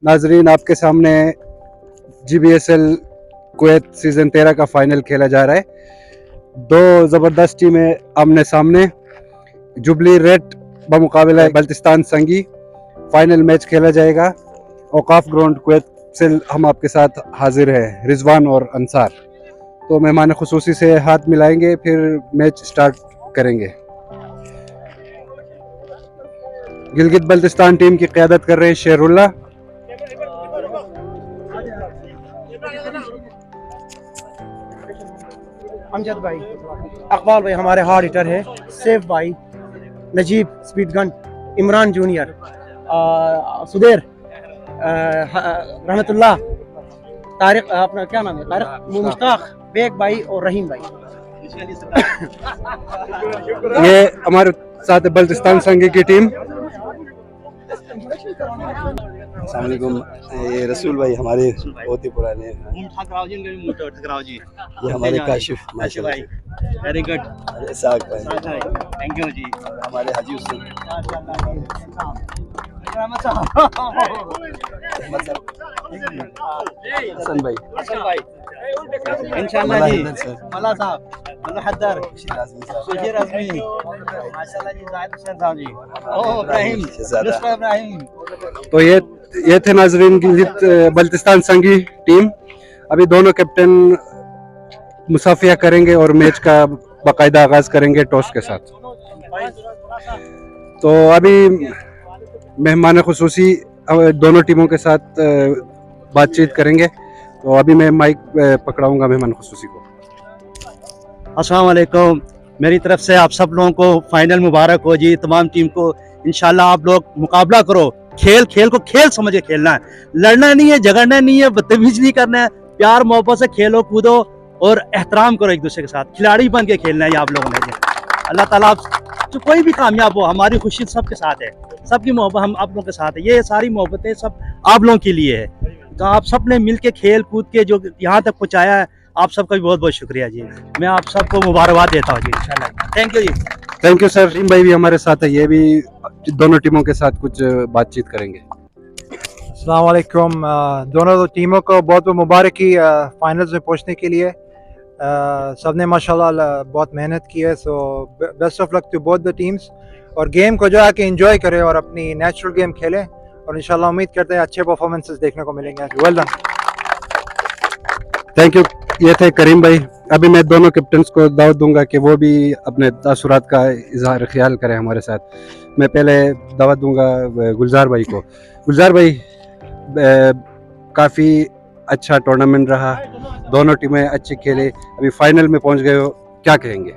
नाजरीन, आपके सामने GBSL कुवैत सीज़न 13 का फाइनल खेला जा रहा है। दो ज़बरदस्त टीमें आमने सामने। जुबली रेड बमुकाबला बल्तिस्तान संगी फाइनल मैच खेला जाएगा। औकाफ ग्राउंड कुवैत से हम आपके साथ हाजिर हैं, रिजवान और अंसार। तो मेहमान खुसूसी से हाथ मिलाएंगे, फिर मैच स्टार्ट करेंगे। गिलगित बल्तिस्तान टीम की क़यादत कर रहे हैं शेरुल्ला। अमजद भाई, अकबाल भाई हमारे हार्ड हिटर है, सेफ भाई, Najib speed gun, Imran junior, सुदेर, रहमतुल्लाह, तारिक, अपना क्या नाम है, तारिक, मुश्ताक, बेग भाई और रहीम भाई। ये हमारे साथ है बल्तिस्तान संगी की टीम। अस्सलाम वालेकुम। ये रसूल भाई हमारे बहुत ही पुराने हैं। ये हमारे काशिफ माशाल्लाह, वेरी गुड, इसाक भाई, थैंक यू जी। हमारे हाजी हुसैन, हसन भाई, इंशाल्लाह जी, सर, मल्ला साहब, मल्ला हद्दर, सुजीर आजमी, माशाल्लाह जी, जाहिद हुसैन साहब जी, ओ इब्राहिम, लुत्फा इब्राहिम। तो ये थे नाजरीन गिलगित बल्तिस्तान संगी टीम। अभी दोनों कैप्टन मुसाफिया करेंगे और मैच का बाकायदा आगाज करेंगे टॉस के साथ। तो अभी मेहमान खुसूसी दोनों टीमों के साथ बातचीत करेंगे। तो अभी मैं माइक पकड़ाऊंगा मेहमान खुसूसी को। अस्सलाम वालेकुम, मेरी तरफ से आप सब लोगों को फाइनल मुबारक हो जी। तमाम टीम को इंशाल्लाह आप लोग मुकाबला करो। खेल को खेल समझ के खेलना है, लड़ना नहीं है, झगड़ना नहीं है, बदतमीज नहीं करना है। प्यार मोहब्बत से खेलो कूदो और एहतराम करो एक दूसरे के साथ। खिलाड़ी बन के खेलना है ये आप लोगों ने। अल्लाह ताला आप जो कोई भी कामयाब हो, हमारी खुशी सबके साथ है, सबकी मोहब्बत हम आप लोगों के साथ है। ये सारी मोहब्बतें सब आप लोगों के लिए है। तो आप सब ने मिल के खेल कूद के जो यहाँ तक पहुँचाया है, आप सबका भी बहुत बहुत शुक्रिया जी। मैं आप सबको मुबारकबाद देता हूँ जी, इंशाल्लाह। थैंक यू जी। Thank you sir. रहीम भाई भी हमारे साथ है, ये भी दोनों टीमों के साथ कुछ बातचीत करेंगे। अस्सलाम वालेकुम। दोनों टीमों को बहुत बहुत मुबारकी फाइनल्स में पहुंचने के लिए। सब ने माशाल्लाह बहुत मेहनत की है। So best of luck to both the teams. और गेम को जो है कि एंजॉय करें और अपनी नेचुरल गेम खेलें, और इंशाल्लाह उम्मीद करते हैं अच्छे परफॉर्मेंसेस देखने को मिलेंगे। Well done. Thank you. ये थे करीम भाई। अभी मैं दोनों कैप्टन्स को दावत दूंगा कि वो भी अपने तासुरात का इजहार ख्याल करें हमारे साथ। मैं पहले दावत दूंगा गुलजार भाई को। गुलजार भाई, काफ़ी अच्छा टूर्नामेंट रहा, दोनों टीमें अच्छी खेले, अभी फाइनल में पहुंच गए हो, क्या कहेंगे?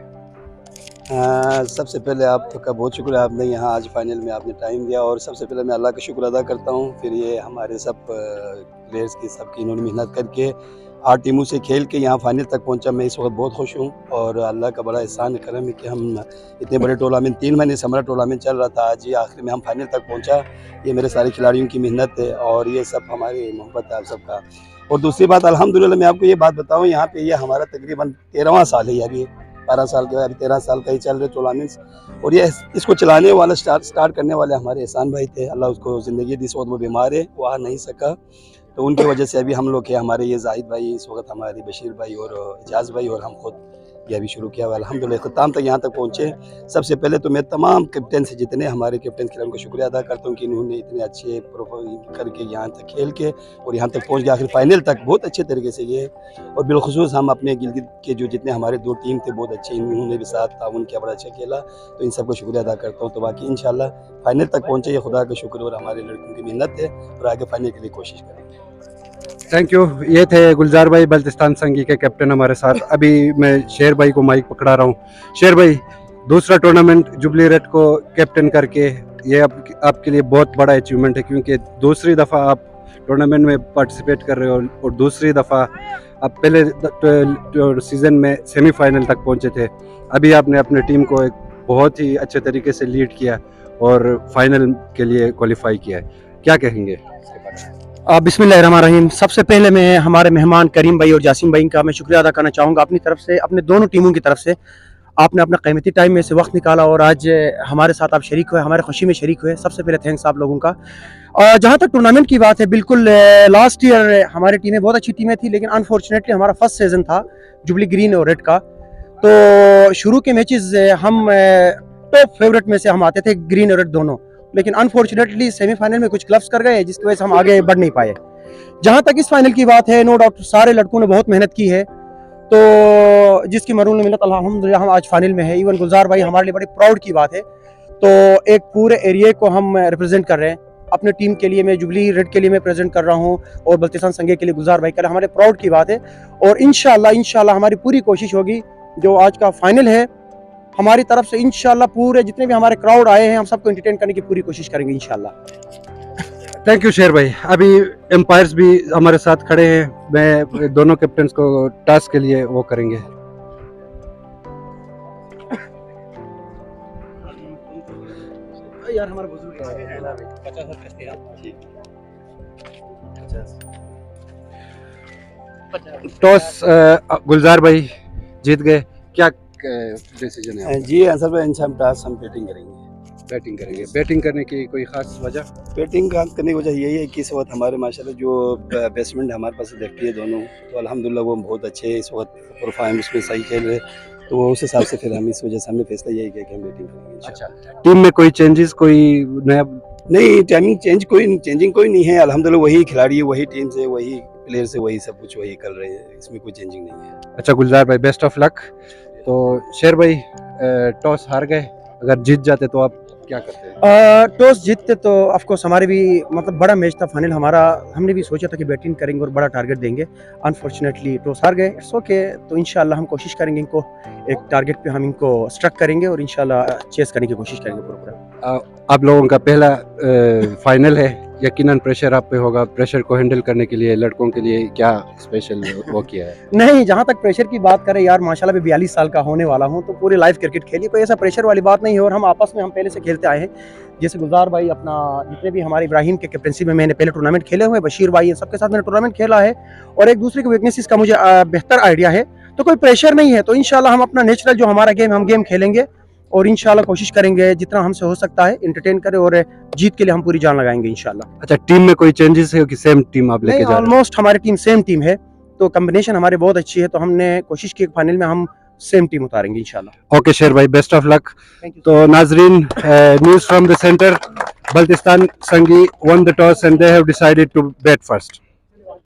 सबसे पहले आपका बहुत शुक्रिया, आपने यहाँ आज फाइनल में आपने टाइम दिया। और सबसे पहले मैं अल्लाह का शुक्र अदा करता हूँ। फिर ये हमारे सब प्लेयर्स की सबकी इन्होंने मेहनत करके 8 टीमों से खेल के यहाँ फाइनल तक पहुँचा। मैं इस वक्त बहुत खुश हूँ और अल्लाह का बड़ा एहसान करम है कि हम इतने बड़े टूर्नामेंट, 3 महीने से हमारा टूर्नामेंट चल रहा था, आज ये आखिर में हम फाइनल तक पहुँचा। ये मेरे सारे खिलाड़ियों की मेहनत है और ये सब हमारी मोहब्बत है आप सबका। और दूसरी बात, अल्हम्दुलिल्लाह मैं आपको ये बात बताऊँ, यहाँ पे ये हमारा तकरीबन 13वां साल है। अभी 12 साल के बाद 13 साल का ही चल रहे टूर्नामेंट्स। और ये इसको चलाने वाला स्टार्ट करने वाले हमारे एहसान भाई थे। अल्लाह उसको ज़िंदगी दी। इस वक्त वो बीमार है, वो आ नहीं सका, तो उनकी वजह से अभी हम लोग हैं। हमारे ये जाहिद भाई इस वक्त, हमारे बशीर भाई और इजाज़ भाई और हम खुद ये अभी शुरू किया हुआ। अल्हम्दुलिल्लाह ख़त्म तक यहाँ तक पहुँचे। सबसे पहले तो मैं तमाम कैप्टन से, जितने हमारे कैप्टन खिलाड़ियों का शुक्रिया अदा करता हूँ कि इन्होंने इतने अच्छे परफॉर्म करके यहाँ तक खेल के और यहाँ तक पहुँच गया आखिर फाइनल तक बहुत अच्छे तरीके से ये। और बिलखुसूस हम अपने गिलगित के जो जितने हमारे 2 टीम थे बहुत अच्छे, इन्होंने भी साथ ताउन किया, बड़ा अच्छा खेला, तो इन सबका शुक्रिया अदा करता हूँ। तो बाकी इंशाल्लाह फाइनल तक पहुँचे, ये खुदा का शुक्र और हमारे लड़कों की मेहनत है और आगे फाइनल के लिए कोशिश करेंगे। Thank you. ये थे गुलजार भाई, बल्तिस्तान संगी के कैप्टन हमारे साथ। अभी मैं शेर भाई को माइक पकड़ा रहा हूँ। शेर भाई, दूसरा टूर्नामेंट जुबली रेड को कैप्टन करके ये आपके लिए बहुत बड़ा अचीवमेंट है, क्योंकि दूसरी दफ़ा आप टूर्नामेंट में पार्टिसिपेट कर रहे हो और दूसरी दफ़ा आप पहले सीज़न में सेमीफाइनल तक पहुँचे थे। अभी आपने अपने टीम को एक बहुत ही अच्छे तरीके से लीड किया और फाइनल के लिए क्वालिफाई किया है, क्या कहेंगे? बिस्मिल्लाहिर्रहमानिर्रहीम। सबसे पहले मैं हमारे मेहमान करीम भाई और जासिम भाई का मैं शुक्रिया अदा करना चाहूँगा अपनी तरफ से, अपने दोनों टीमों की तरफ से। आपने अपना कीमती टाइम में से वक्त निकाला और आज हमारे साथ आप शरीक हुए, हमारे खुशी में शरीक हुए। सबसे पहले थैंक्स आप लोगों का। और जहाँ तक टूर्नामेंट की बात है, बिल्कुल लास्ट ईयर हमारी टीमें बहुत अच्छी टीमें थी, लेकिन अनफॉर्चुनेटली हमारा फर्स्ट सीजन था जुबली ग्रीन और रेड का। तो शुरू के मैचेस हम टॉप फेवरेट में से हम आते थे, ग्रीन और रेड दोनों, लेकिन अनफॉर्चुनेटली सेमीफाइनल में कुछ क्लब्स कर गए, जिसकी वजह से हम आगे बढ़ नहीं पाए। जहाँ तक इस फाइनल की बात है, नो डाउट सारे लड़कों ने बहुत मेहनत की है, तो जिसकी मरून मिन्नत अल्हम्दुलिल्लाह हम आज फाइनल में है। इवन गुलजार भाई हमारे लिए बड़ी प्राउड की बात है। तो एक पूरे एरिया को हम रिप्रेजेंट कर रहे हैं अपने टीम के लिए। मैं जुबली रेड के लिए मैं प्रेजेंट कर रहा हूँ और बल्तिस्तान संघे के लिए गुलजार भाई कर रहे हैं। हमारे प्राउड की बात है और इंशाल्लाह हमारी पूरी कोशिश होगी, जो आज का फाइनल है हमारी तरफ से इंशाल्लाह पूरे जितने भी हमारे क्राउड आए हैं हम सबको एंटरटेन करने की पूरी कोशिश करेंगे इंशाल्लाह। थैंक यू शेर भाई। अभी एम्पायर्स भी हमारे साथ खड़े हैं, मैं दोनों कैप्टन्स को टास्क के लिए वो करेंगे। यार हमारा बुजुर्ग टॉस गुलजार भाई जीत गए, क्या डिसीजन है? जी आंसर पे इंसान टास हम बैटिंग करेंगे। बैटिंग करेंगे। बैटिंग करने की कोई खास वजह? बैटिंग का करने की वजह यही है कि इस वक्त हमारे माशाल्लाह जो बैट्समैन हमारे पास देखती है दोनों, तो अल्हम्दुलिल्लाह वो बहुत अच्छे इस वक्त परफॉर्मेंस में सही खेल रहे, तो उस हिसाब से फिर हम इस वजह से हमने फैसला यही किया कि हम बैटिंग करेंगे। अच्छा, टीम में कोई चेंजेस, कोई नया? नहीं, टाइमिंग चेंजिंग कोई नहीं है, अल्हम्दुलिल्लाह वही खिलाड़ी है, वही टीम से, वही प्लेयर से, वही सब कुछ वही कर रहे हैं, इसमें कोई चेंजिंग नहीं है। अच्छा गुलजार भाई, बेस्ट ऑफ लक। तो शेर भाई टॉस हार गए, अगर जीत जाते तो आप क्या करते हैं? टॉस जीतते तो ऑफ कोर्स हमारे भी मतलब बड़ा मैच था फाइनल हमारा, हमने भी सोचा था कि बैटिंग करेंगे और बड़ा टारगेट देंगे। अनफॉर्चुनेटली टॉस हार गए, इट्स ओके। तो इंशाल्लाह हम कोशिश करेंगे इनको एक टारगेट पे हम इनको स्ट्रक करेंगे और इंशाल्लाह चेस करने की कोशिश करेंगे पूरा। आप लोगों का पहला फाइनल है, यकीनन प्रेशर आप पे होगा। प्रेशर को हैंडल करने के लिए लड़कों के लिए क्या स्पेशल वो किया है? नहीं, जहाँ तक प्रेशर की बात करें यार, माशाल्लाह मैं 42 साल का होने वाला हूँ, तो पूरी लाइफ क्रिकेट खेली, कोई ऐसा प्रेशर वाली बात नहीं है। और हम आपस में हम पहले से खेलते आए हैं, जैसे गुलजार भाई अपना जितने भी हमारे इब्राहिम के कैप्टनसी में मैंने पहले टूर्नामेंट खेले हुए, बशीर भाई, इन सबके साथ मैंने टूर्नामेंट खेला है और एक दूसरे के वीकनेसेस का मुझे बेहतर आइडिया है, तो कोई प्रेशर नहीं है। तो इंशाल्लाह हम अपना नेचुरल जो हमारा गेम हम गेम खेलेंगे और इंशाल्लाह कोशिश करेंगे जितना हमसे हो सकता है एंटरटेन करें और जीत के लिए हम पूरी जान लगाएंगे इंशाल्लाह। अच्छा, टीम में कोई चेंजेस है कि सेम टीम आप लेके जा रहे हैं? ऑलमोस्ट हमारी टीम सेम टीम है, तो कॉम्बिनेशन हमारी बहुत अच्छी है, तो हमने कोशिश की फाइनल में हम सेम टीम उतारेंगे इंशाल्लाह। ओके शेर भाई, best of luck. Thank you. तो नाजरीन, news from the centre, Baltistan संगी won the toss and they have decided to bat first.